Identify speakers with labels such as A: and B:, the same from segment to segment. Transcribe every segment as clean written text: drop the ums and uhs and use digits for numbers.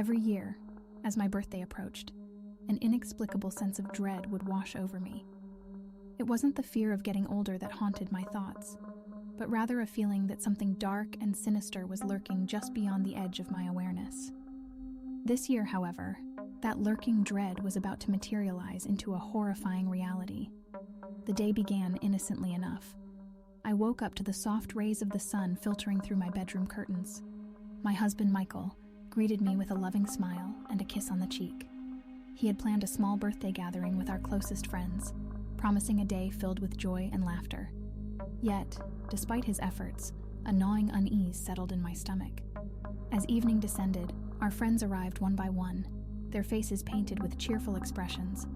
A: Every year, as my birthday approached, an inexplicable sense of dread would wash over me. It wasn't the fear of getting older that haunted my thoughts, but rather a feeling that something dark and sinister was lurking just beyond the edge of my awareness. This year, however, that lurking dread was about to materialize into a horrifying reality. The day began innocently enough. I woke up to the soft rays of the sun filtering through my bedroom curtains. My husband, Michael, greeted me with a loving smile and a kiss on the cheek. He had planned a small birthday gathering with our closest friends, promising a day filled with joy and laughter. Yet, despite his efforts, a gnawing unease settled in my stomach. As evening descended, our friends arrived one by one, their faces painted with cheerful expressions.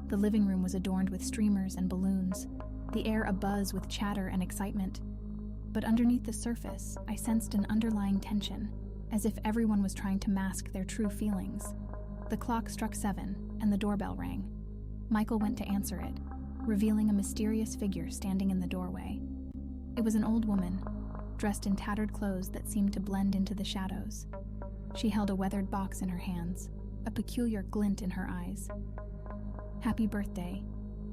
A: The living room was adorned with streamers and balloons, the air abuzz with chatter and excitement. But underneath the surface, I sensed an underlying tension, as if everyone was trying to mask their true feelings. The clock struck 7, and the doorbell rang. Michael went to answer it, revealing a mysterious figure standing in the doorway. It was an old woman, dressed in tattered clothes that seemed to blend into the shadows. She held a weathered box in her hands, a peculiar glint in her eyes. "Happy birthday,"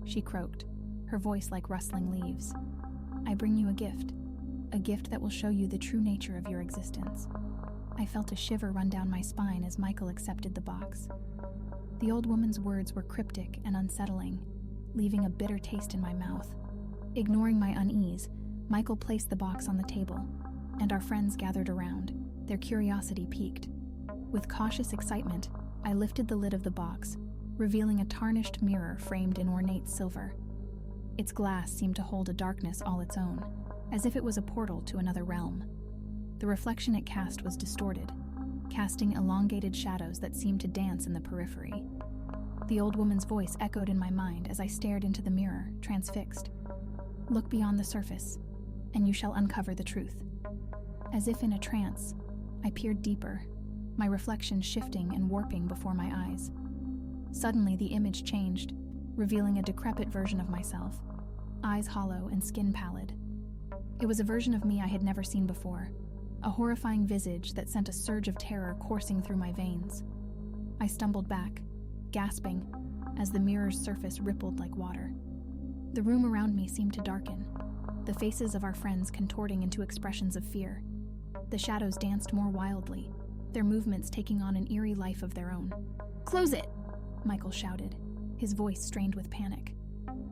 A: she croaked, her voice like rustling leaves. "I bring you a gift that will show you the true nature of your existence." I felt a shiver run down my spine as Michael accepted the box. The old woman's words were cryptic and unsettling, leaving a bitter taste in my mouth. Ignoring my unease, Michael placed the box on the table, and our friends gathered around, their curiosity piqued. With cautious excitement, I lifted the lid of the box, revealing a tarnished mirror framed in ornate silver. Its glass seemed to hold a darkness all its own, as if it was a portal to another realm. The reflection it cast was distorted, casting elongated shadows that seemed to dance in the periphery. The old woman's voice echoed in my mind as I stared into the mirror, transfixed. "Look beyond the surface, and you shall uncover the truth." As if in a trance, I peered deeper, my reflection shifting and warping before my eyes. Suddenly, the image changed, revealing a decrepit version of myself, eyes hollow and skin pallid. It was a version of me I had never seen before, a horrifying visage that sent a surge of terror coursing through my veins. I stumbled back, gasping, as the mirror's surface rippled like water. The room around me seemed to darken, the faces of our friends contorting into expressions of fear. The shadows danced more wildly, their movements taking on an eerie life of their own. "Close it!" Michael shouted, his voice strained with panic.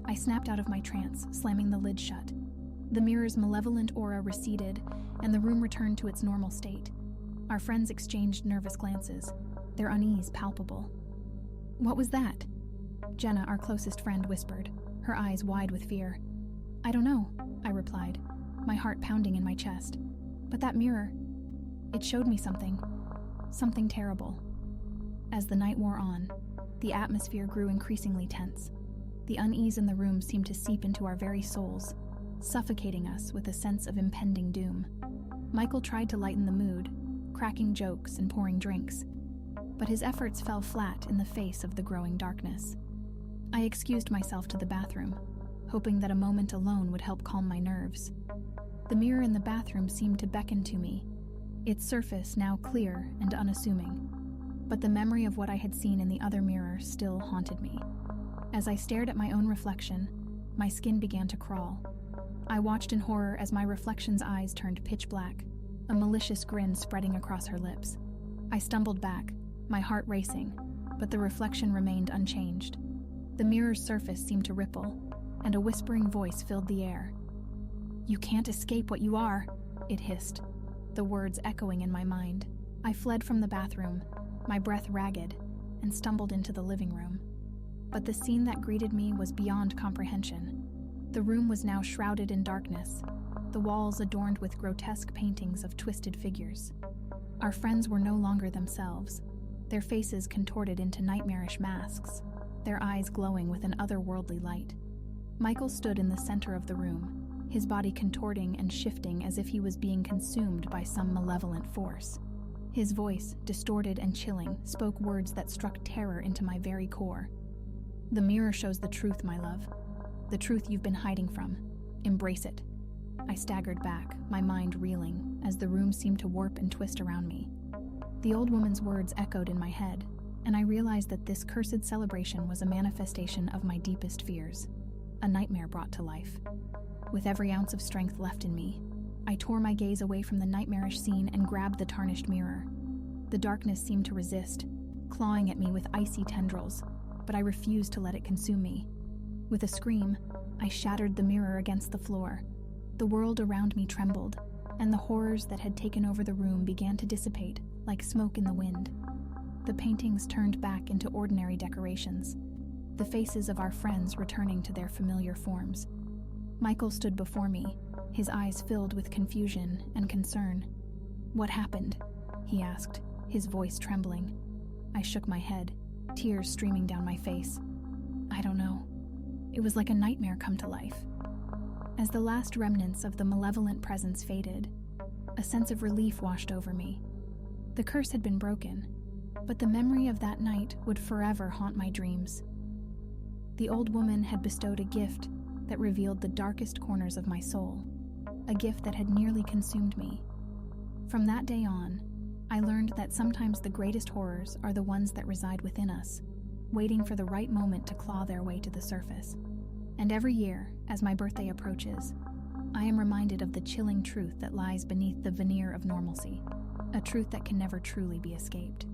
A: I snapped out of my trance, slamming the lid shut. The mirror's malevolent aura receded, and the room returned to its normal state. Our friends exchanged nervous glances, their unease palpable. "What was that?" Jenna, our closest friend, whispered, her eyes wide with fear. "I don't know," I replied, my heart pounding in my chest. "But that mirror, it showed me something terrible." As the night wore on, the atmosphere grew increasingly tense. The unease in the room seemed to seep into our very souls, suffocating us with a sense of impending doom. Michael tried to lighten the mood, cracking jokes and pouring drinks, but his efforts fell flat in the face of the growing darkness. I excused myself to the bathroom, hoping that a moment alone would help calm my nerves. The mirror in the bathroom seemed to beckon to me, its surface now clear and unassuming. But the memory of what I had seen in the other mirror still haunted me. As I stared at my own reflection, my skin began to crawl. I watched in horror as my reflection's eyes turned pitch black, a malicious grin spreading across her lips. I stumbled back, my heart racing, but the reflection remained unchanged. The mirror's surface seemed to ripple, and a whispering voice filled the air. "You can't escape what you are," it hissed, the words echoing in my mind. I fled from the bathroom, my breath ragged, and stumbled into the living room. But the scene that greeted me was beyond comprehension. The room was now shrouded in darkness, the walls adorned with grotesque paintings of twisted figures. Our friends were no longer themselves, their faces contorted into nightmarish masks, their eyes glowing with an otherworldly light. Michael stood in the center of the room, his body contorting and shifting as if he was being consumed by some malevolent force. His voice, distorted and chilling, spoke words that struck terror into my very core. "The mirror shows the truth, my love. The truth you've been hiding from. Embrace it." I staggered back, my mind reeling, as the room seemed to warp and twist around me. The old woman's words echoed in my head, and I realized that this cursed celebration was a manifestation of my deepest fears, a nightmare brought to life. With every ounce of strength left in me, I tore my gaze away from the nightmarish scene and grabbed the tarnished mirror. The darkness seemed to resist, clawing at me with icy tendrils, but I refused to let it consume me. With a scream, I shattered the mirror against the floor. The world around me trembled, and the horrors that had taken over the room began to dissipate like smoke in the wind. The paintings turned back into ordinary decorations, the faces of our friends returning to their familiar forms. Michael stood before me, his eyes filled with confusion and concern. "What happened?" he asked, his voice trembling. I shook my head, tears streaming down my face. "I don't know. It was like a nightmare come to life." As the last remnants of the malevolent presence faded, a sense of relief washed over me. The curse had been broken, but the memory of that night would forever haunt my dreams. The old woman had bestowed a gift that revealed the darkest corners of my soul, a gift that had nearly consumed me. From that day on, I learned that sometimes the greatest horrors are the ones that reside within us, waiting for the right moment to claw their way to the surface. And every year, as my birthday approaches, I am reminded of the chilling truth that lies beneath the veneer of normalcy, a truth that can never truly be escaped.